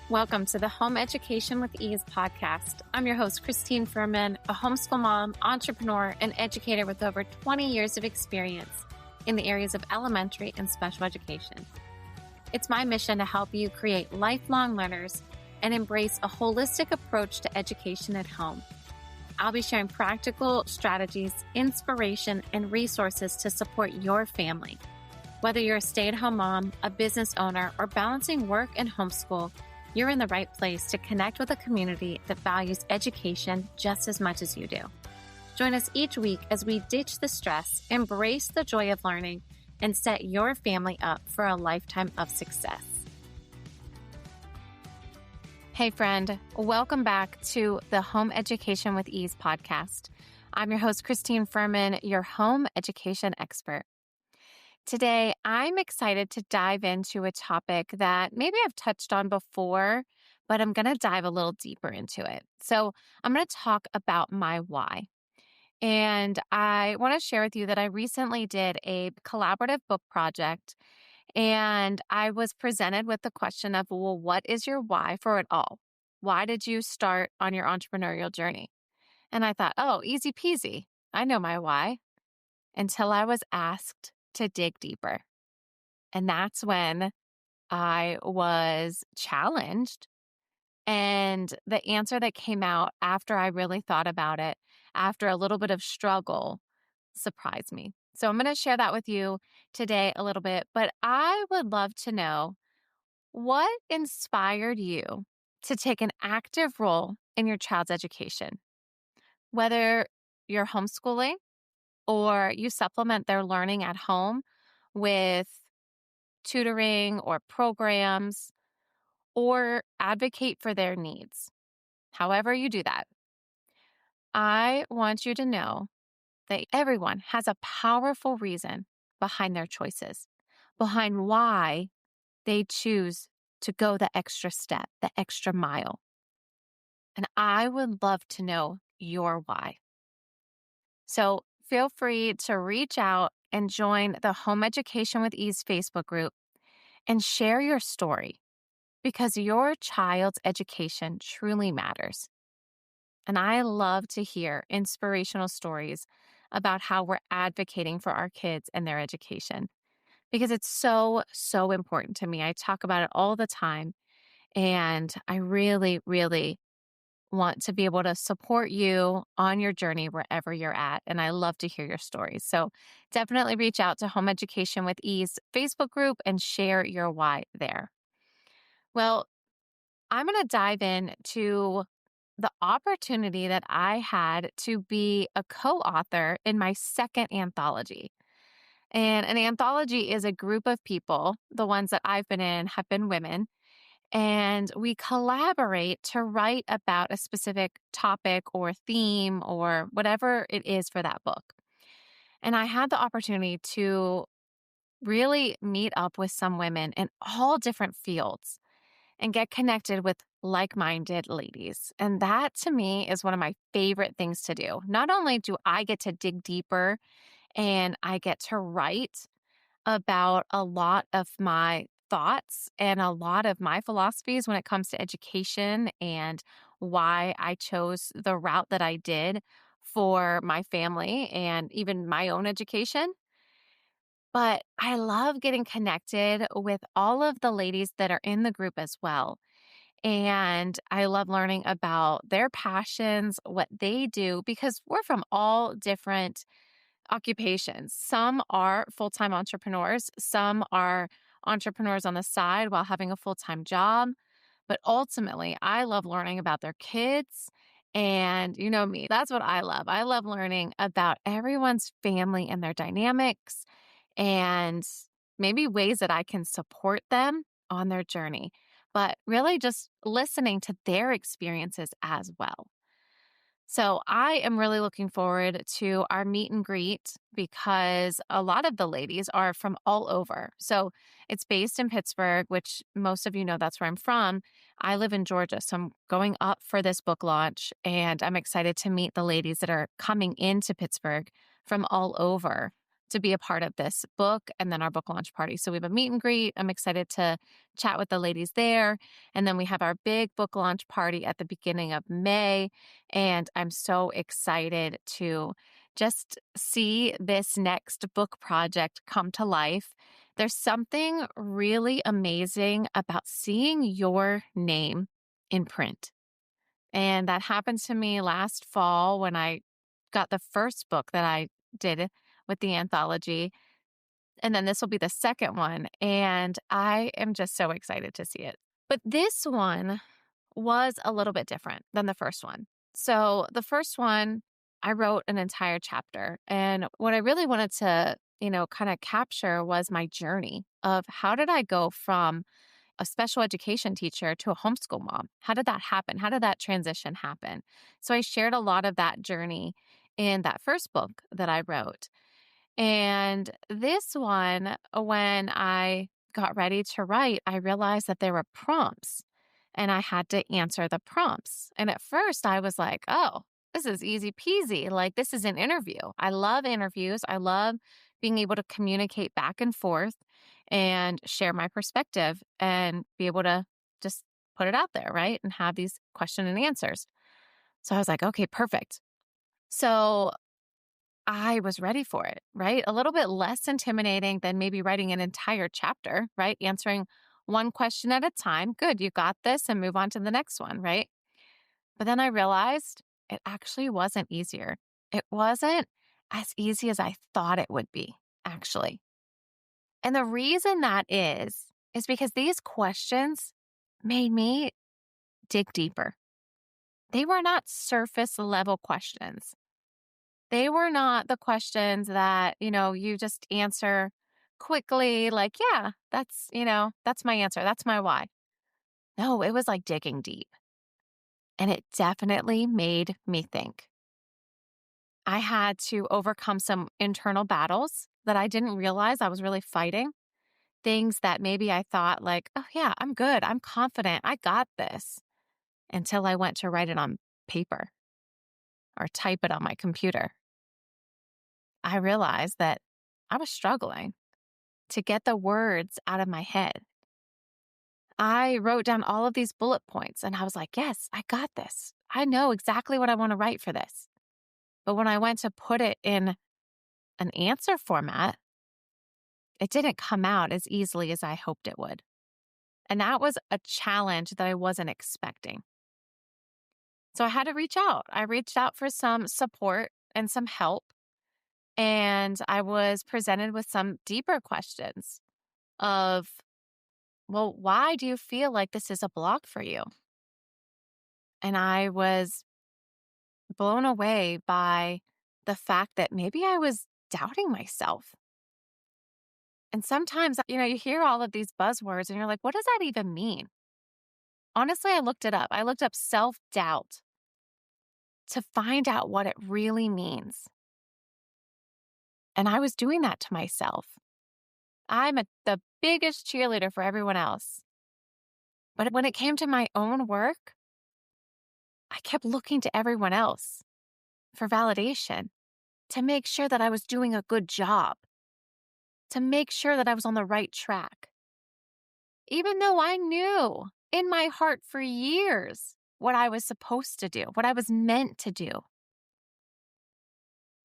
Welcome to the Home Education with Ease podcast. I'm your host, Christine Furman, a homeschool mom, entrepreneur, and educator with over 20 years of experience in the areas of elementary and special education. It's my mission to help you create lifelong learners and embrace a holistic approach to education at home. I'll be sharing practical strategies, inspiration, and resources to support your family. Whether you're a stay-at-home mom, a business owner, or balancing work and homeschool, you're in the right place to connect with a community that values education just as much as you do. Join us each week as we ditch the stress, embrace the joy of learning, and set your family up for a lifetime of success. Hey friend, welcome back to the Home Education with Ease podcast. I'm your host, Christine Furman, your home education expert. Today, I'm excited to dive into a topic that maybe I've touched on before, but I'm going to dive a little deeper into it. So I'm going to talk about my why. And I want to share with you that I recently did a collaborative book project, and I was presented with the question of, well, what is your why for it all? Why did you start on your entrepreneurial journey? And I thought, oh, easy peasy. I know my why. Until I was asked to dig deeper. And that's when I was challenged. And the answer that came out after I really thought about it, after a little bit of struggle, surprised me. So I'm going to share that with you today a little bit, but I would love to know what inspired you to take an active role in your child's education, whether you're homeschooling or you supplement their learning at home with tutoring or programs, or advocate for their needs. However you do that, I want you to know that everyone has a powerful reason behind their choices, behind why they choose to go the extra step, the extra mile. And I would love to know your why. So feel free to reach out and join the Home Education with Ease Facebook group and share your story, because your child's education truly matters. And I love to hear inspirational stories about how we're advocating for our kids and their education, because it's so, so important to me. I talk about it all the time, and I really, really want to be able to support you on your journey wherever you're at. And I love to hear your stories. So definitely reach out to Home Education with Ease Facebook group and share your why there. Well, I'm going to dive into the opportunity that I had to be a co-author in my second anthology. And an anthology is a group of people. The ones that I've been in have been women. And we collaborate to write about a specific topic or theme or whatever it is for that book. And I had the opportunity to really meet up with some women in all different fields and get connected with like-minded ladies. And that to me is one of my favorite things to do. Not only do I get to dig deeper and I get to write about a lot of my thoughts and a lot of my philosophies when it comes to education and why I chose the route that I did for my family and even my own education. But I love getting connected with all of the ladies that are in the group as well. And I love learning about their passions, what they do, because we're from all different occupations. Some are full-time entrepreneurs. Some are entrepreneurs on the side while having a full-time job. But ultimately, I love learning about their kids. And you know me, that's what I love. I love learning about everyone's family and their dynamics and maybe ways that I can support them on their journey, but really just listening to their experiences as well. So I am really looking forward to our meet and greet because a lot of the ladies are from all over. So it's based in Pittsburgh, which most of you know that's where I'm from. I live in Georgia, so I'm going up for this book launch, and I'm excited to meet the ladies that are coming into Pittsburgh from all over to be a part of this book and then our book launch party. So we have a meet and greet. I'm excited to chat with the ladies there. And then we have our big book launch party at the beginning of May. And I'm so excited to just see this next book project come to life. There's something really amazing about seeing your name in print. And that happened to me last fall when I got the first book that I did with the anthology. And then this will be the second one. And I am just so excited to see it. But this one was a little bit different than the first one. So the first one, I wrote an entire chapter. And what I really wanted to, kind of capture was my journey of how did I go from a special education teacher to a homeschool mom? How did that happen? How did that transition happen? So I shared a lot of that journey in that first book that I wrote. And this one, when I got ready to write, I realized that there were prompts and I had to answer the prompts. And at first I was like, oh, this is easy peasy. Like, this is an interview. I love interviews. I love being able to communicate back and forth and share my perspective and be able to just put it out there, right? And have these question and answers. So I was like, okay, perfect. So I was ready for it, right? A little bit less intimidating than maybe writing an entire chapter, right? Answering one question at a time. Good, you got this, and move on to the next one, right? But then I realized it actually wasn't easier. It wasn't as easy as I thought it would be, actually. And the reason that is because these questions made me dig deeper. They were not surface level questions. They were not the questions that, you just answer quickly, like, yeah, that's my answer. That's my why. No, it was like digging deep. And it definitely made me think. I had to overcome some internal battles that I didn't realize I was really fighting. Things that maybe I thought like, oh yeah, I'm good. I'm confident. I got this. Until I went to write it on paper or type it on my computer. I realized that I was struggling to get the words out of my head. I wrote down all of these bullet points and I was like, yes, I got this. I know exactly what I want to write for this. But when I went to put it in an answer format, it didn't come out as easily as I hoped it would. And that was a challenge that I wasn't expecting. So I had to reach out. I reached out for some support and some help. And I was presented with some deeper questions of, well, why do you feel like this is a block for you? And I was blown away by the fact that maybe I was doubting myself. And sometimes, you hear all of these buzzwords and you're like, what does that even mean? Honestly, I looked it up. I looked up self-doubt to find out what it really means. And I was doing that to myself. I'm the biggest cheerleader for everyone else. But when it came to my own work, I kept looking to everyone else for validation, to make sure that I was doing a good job, to make sure that I was on the right track. Even though I knew in my heart for years what I was supposed to do, what I was meant to do.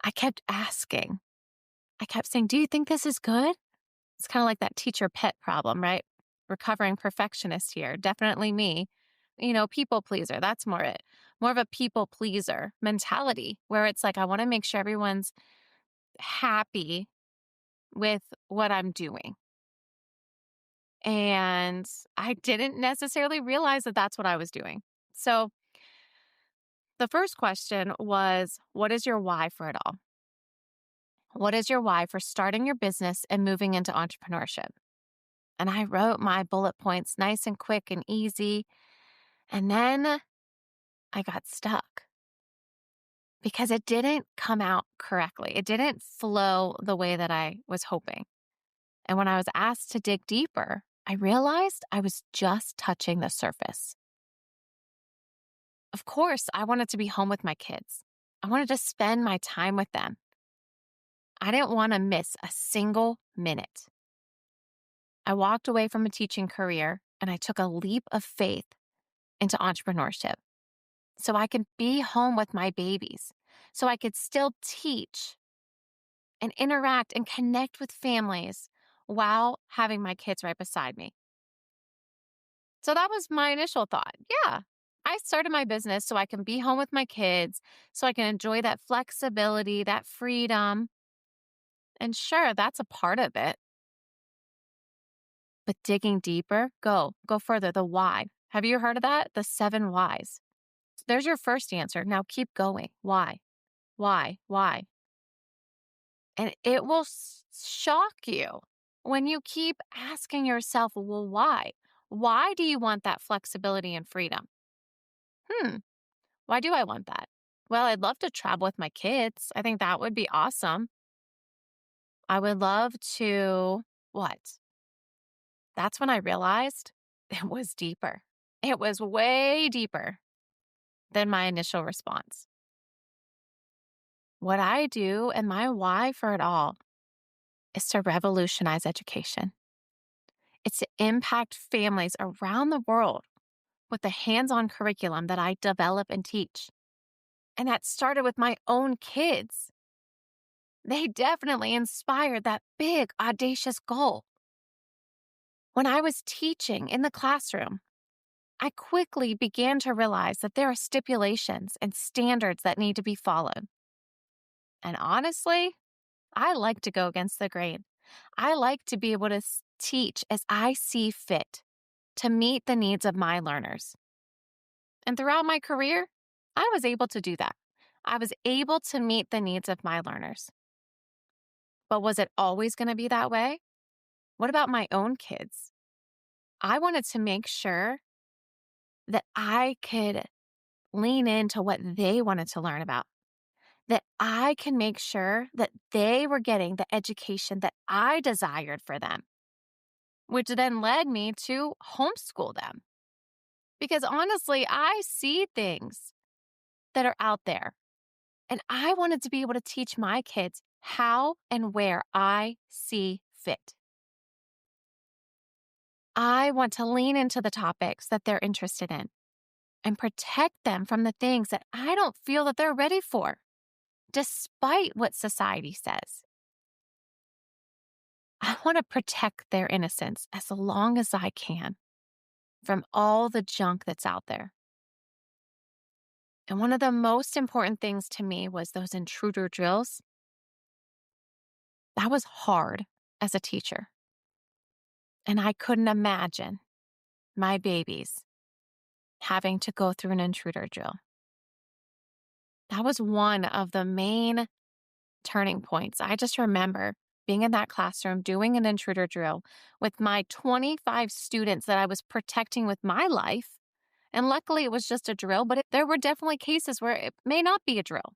I kept asking. I kept saying, do you think this is good? It's kind of like that teacher pet problem, right? Recovering perfectionist here. Definitely me. People pleaser. That's more it. More of a people pleaser mentality where it's like, I want to make sure everyone's happy with what I'm doing. And I didn't necessarily realize that that's what I was doing. So the first question was, what is your why for it all? What is your why for starting your business and moving into entrepreneurship? And I wrote my bullet points nice and quick and easy. And then I got stuck because it didn't come out correctly. It didn't flow the way that I was hoping. And when I was asked to dig deeper, I realized I was just touching the surface. Of course, I wanted to be home with my kids. I wanted to spend my time with them. I didn't want to miss a single minute. I walked away from a teaching career and I took a leap of faith into entrepreneurship so I could be home with my babies, so I could still teach and interact and connect with families while having my kids right beside me. So that was my initial thought. Yeah, I started my business so I can be home with my kids, so I can enjoy that flexibility, that freedom. And sure, that's a part of it. But digging deeper, go further. The why. Have you heard of that? The 7 whys. There's your first answer. Now keep going. Why? Why? Why? And it will shock you when you keep asking yourself, well, why? Why do you want that flexibility and freedom? Why do I want that? Well, I'd love to travel with my kids. I think that would be awesome. I would love to, what? That's when I realized it was deeper. It was way deeper than my initial response. What I do and my why for it all is to revolutionize education. It's to impact families around the world with the hands-on curriculum that I develop and teach. And that started with my own kids. They definitely inspired that big, audacious goal. When I was teaching in the classroom, I quickly began to realize that there are stipulations and standards that need to be followed. And honestly, I like to go against the grain. I like to be able to teach as I see fit to meet the needs of my learners. And throughout my career, I was able to do that. I was able to meet the needs of my learners. But was it always going to be that way? What about my own kids? I wanted to make sure that I could lean into what they wanted to learn about, that I can make sure that they were getting the education that I desired for them, which then led me to homeschool them. Because honestly, I see things that are out there, and I wanted to be able to teach my kids how and where I see fit. I want to lean into the topics that they're interested in and protect them from the things that I don't feel that they're ready for, despite what society says. I want to protect their innocence as long as I can from all the junk that's out there. And one of the most important things to me was those intruder drills. That was hard as a teacher. And I couldn't imagine my babies having to go through an intruder drill. That was one of the main turning points. I just remember being in that classroom doing an intruder drill with my 25 students that I was protecting with my life. And luckily it was just a drill, but there were definitely cases where it may not be a drill.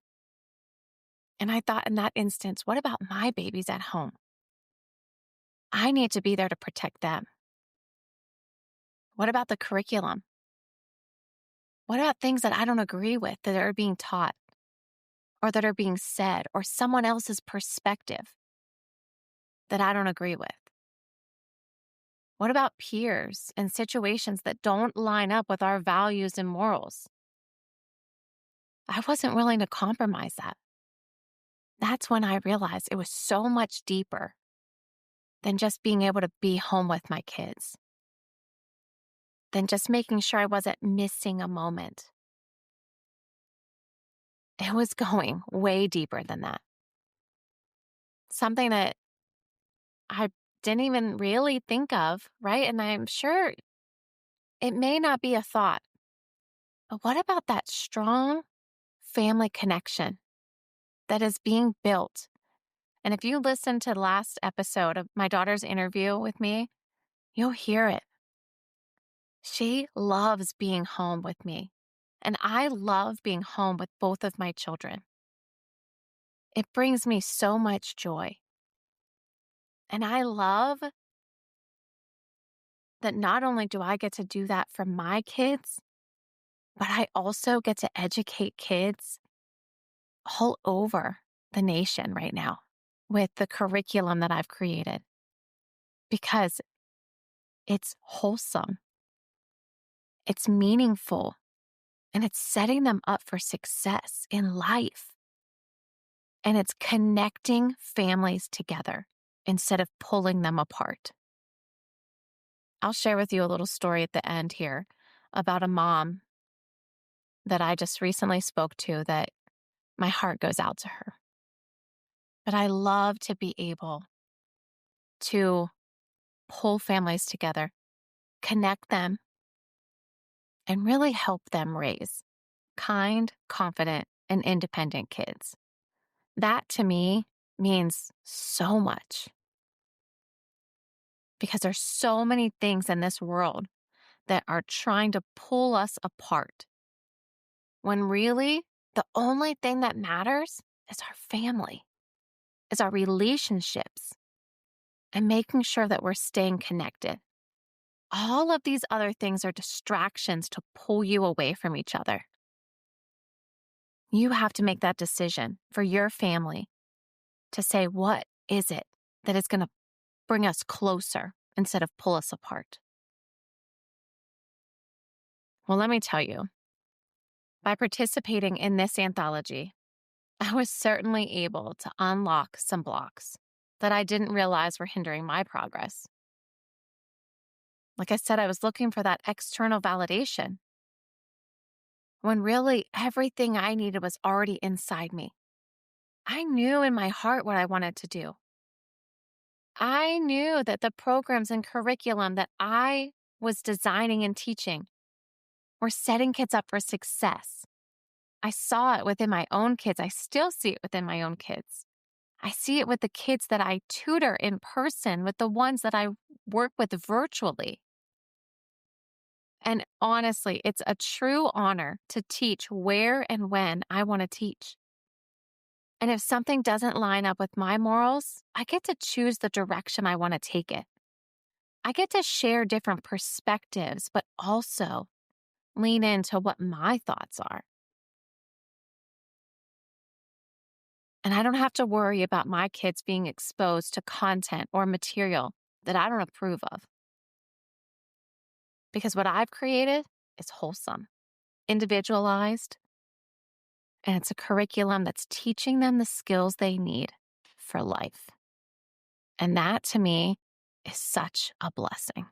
And I thought in that instance, what about my babies at home? I need to be there to protect them. What about the curriculum? What about things that I don't agree with that are being taught or that are being said or someone else's perspective that I don't agree with? What about peers and situations that don't line up with our values and morals? I wasn't willing to compromise that. That's when I realized it was so much deeper than just being able to be home with my kids, than just making sure I wasn't missing a moment. It was going way deeper than that. Something that I didn't even really think of, right? And I'm sure it may not be a thought, but what about that strong family connection that is being built? And if you listen to the last episode of my daughter's interview with me, you'll hear it. She loves being home with me, and I love being home with both of my children. It brings me so much joy. And I love that not only do I get to do that for my kids, but I also get to educate kids all over the nation right now. with the curriculum that I've created because it's wholesome, it's meaningful, and it's setting them up for success in life. And it's connecting families together instead of pulling them apart. I'll share with you a little story at the end here about a mom that I just recently spoke to that my heart goes out to her. But I love to be able to pull families together, connect them, and really help them raise kind, confident, and independent kids. That to me means so much because there's so many things in this world that are trying to pull us apart when really the only thing that matters is our family, is our relationships, and making sure that we're staying connected. All of these other things are distractions to pull you away from each other. You have to make that decision for your family to say, what is it that is going to bring us closer instead of pull us apart? Well, let me tell you, by participating in this anthology, I was certainly able to unlock some blocks that I didn't realize were hindering my progress. Like I said, I was looking for that external validation when really everything I needed was already inside me. I knew in my heart what I wanted to do. I knew that the programs and curriculum that I was designing and teaching were setting kids up for success. I saw it within my own kids. I still see it within my own kids. I see it with the kids that I tutor in person, with the ones that I work with virtually. And honestly, it's a true honor to teach where and when I want to teach. And if something doesn't line up with my morals, I get to choose the direction I want to take it. I get to share different perspectives, but also lean into what my thoughts are. And I don't have to worry about my kids being exposed to content or material that I don't approve of. Because what I've created is wholesome, individualized, and it's a curriculum that's teaching them the skills they need for life. And that to me is such a blessing.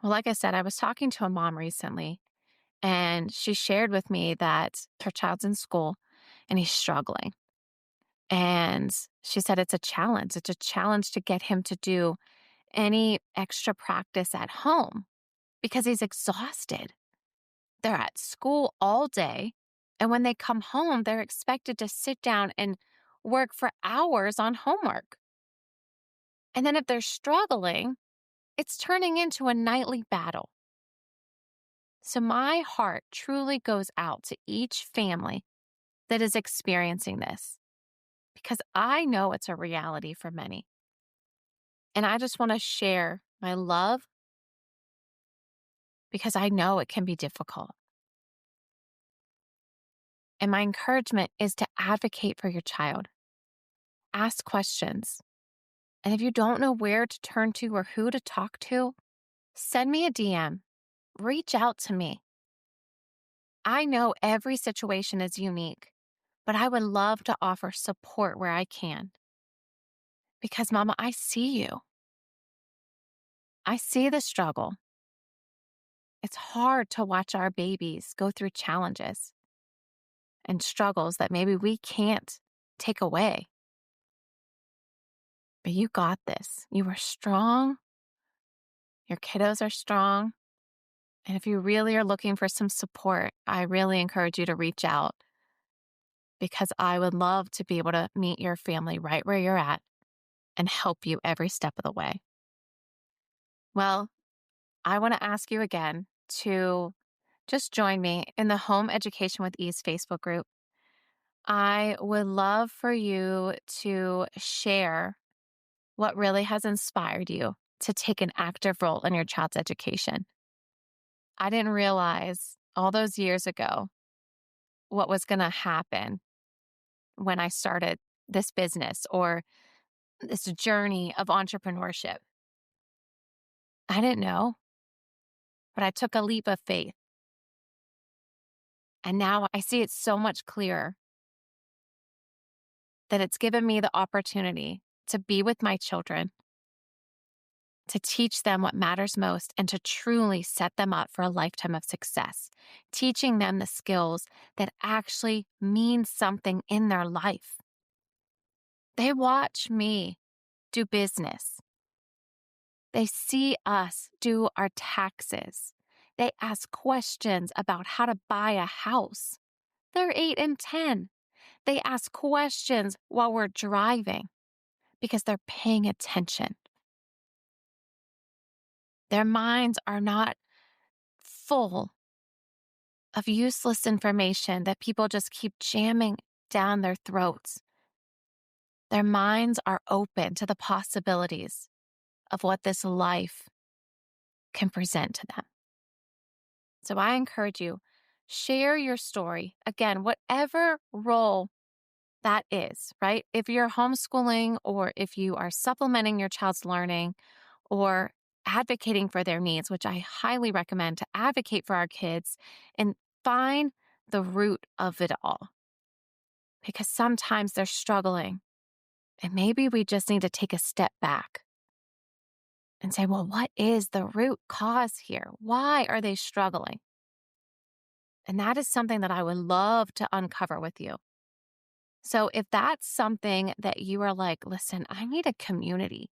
Well, like I said, I was talking to a mom recently, and she shared with me that her child's in school and he's struggling. And she said it's a challenge. It's a challenge to get him to do any extra practice at home because he's exhausted. They're at school all day, and when they come home, they're expected to sit down and work for hours on homework. And then if they're struggling, it's turning into a nightly battle. So my heart truly goes out to each family that is experiencing this because I know it's a reality for many. And I just want to share my love because I know it can be difficult. And my encouragement is to advocate for your child. Ask questions. And if you don't know where to turn to or who to talk to, send me a DM. Reach out to me. I know every situation is unique, but I would love to offer support where I can. Because, Mama, I see you. I see the struggle. It's hard to watch our babies go through challenges and struggles that maybe we can't take away. But you got this. You are strong. Your kiddos are strong. And if you really are looking for some support, I really encourage you to reach out because I would love to be able to meet your family right where you're at and help you every step of the way. Well, I want to ask you again to just join me in the Home Education with Ease Facebook group. I would love for you to share what really has inspired you to take an active role in your child's education. I didn't realize all those years ago what was going to happen when I started this business or this journey of entrepreneurship? I didn't know, but I took a leap of faith. And now I see it so much clearer that it's given me the opportunity to be with my children, to teach them what matters most, and to truly set them up for a lifetime of success, teaching them the skills that actually mean something in their life. They watch me do business. They see us do our taxes. They ask questions about how to buy a house. They're 8 and 10. They ask questions while we're driving because they're paying attention. Their minds are not full of useless information that people just keep jamming down their throats. Their minds are open to the possibilities of what this life can present to them. So I encourage you, share your story. Again, whatever role that is, right? If you're homeschooling or if you are supplementing your child's learning or advocating for their needs, which I highly recommend to advocate for our kids and find the root of it all. Because sometimes they're struggling and maybe we just need to take a step back and say, well, what is the root cause here? Why are they struggling? And that is something that I would love to uncover with you. So if that's something that you are like, listen, I need a community.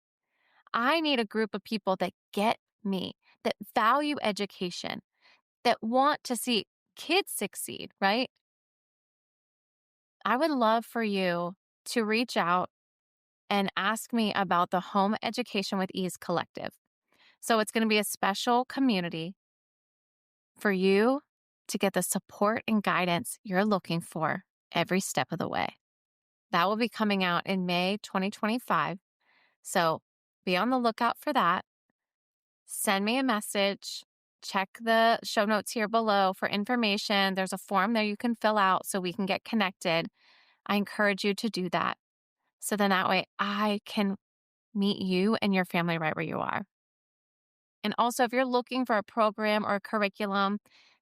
I need a group of people that get me, that value education, that want to see kids succeed, right? I would love for you to reach out and ask me about the Home Education with Ease Collective. So it's going to be a special community for you to get the support and guidance you're looking for every step of the way. That will be coming out in May 2025. So be on the lookout for that. Send me a message. Check the show notes here below for information. There's a form there you can fill out so we can get connected. I encourage you to do that. So then that way I can meet you and your family right where you are. And also, if you're looking for a program or a curriculum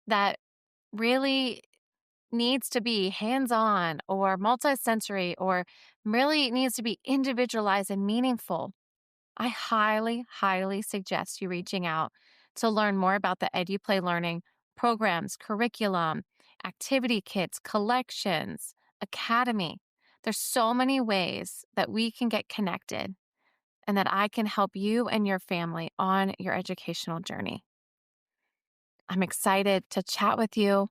that really needs to be hands-on or multisensory or really needs to be individualized and meaningful, I highly, highly suggest you reaching out to learn more about the EduPlay learning programs, curriculum, activity kits, collections, academy. There's so many ways that we can get connected and that I can help you and your family on your educational journey. I'm excited to chat with you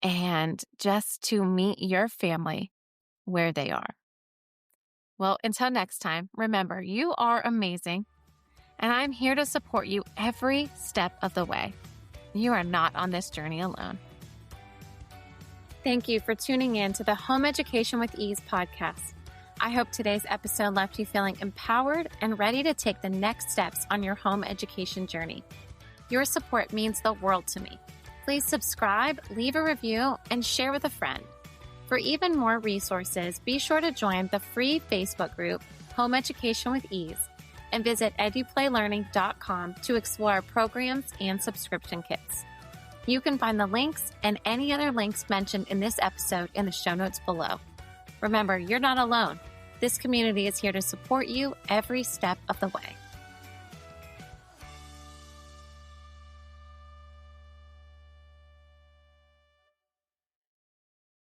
and just to meet your family where they are. Well, until next time, remember, you are amazing, and I'm here to support you every step of the way. You are not on this journey alone. Thank you for tuning in to the Home Education with Ease podcast. I hope today's episode left you feeling empowered and ready to take the next steps on your home education journey. Your support means the world to me. Please subscribe, leave a review, and share with a friend. For even more resources, be sure to join the free Facebook group, Home Education with Ease, and visit eduplaylearning.com to explore programs and subscription kits. You can find the links and any other links mentioned in this episode in the show notes below. Remember, you're not alone. This community is here to support you every step of the way.